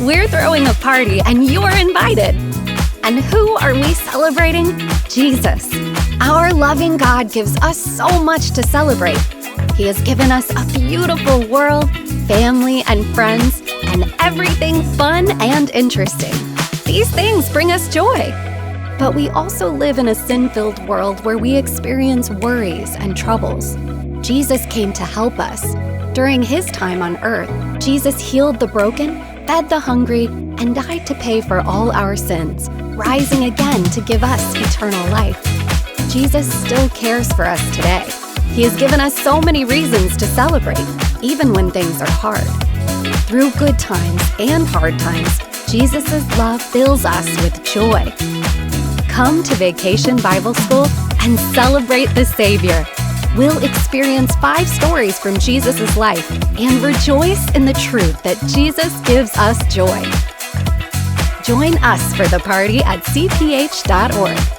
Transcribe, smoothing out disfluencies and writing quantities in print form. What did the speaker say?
We're throwing a party and you're invited. And who are we celebrating? Jesus. Our loving God gives us so much to celebrate. He has given us a beautiful world, family and friends, and everything fun and interesting. These things bring us joy. But we also live in a sin-filled world where we experience worries and troubles. Jesus came to help us. During his time on earth, Jesus healed the broken, fed the hungry, and died to pay for all our sins, rising again to give us eternal life. Jesus still cares for us today. He has given us so many reasons to celebrate, even when things are hard. Through good times and hard times, Jesus' love fills us with joy. Come to Vacation Bible School and celebrate the Savior. We'll experience 5 stories from Jesus' life and rejoice in the truth that Jesus gives us joy. Join us for the party at cph.org.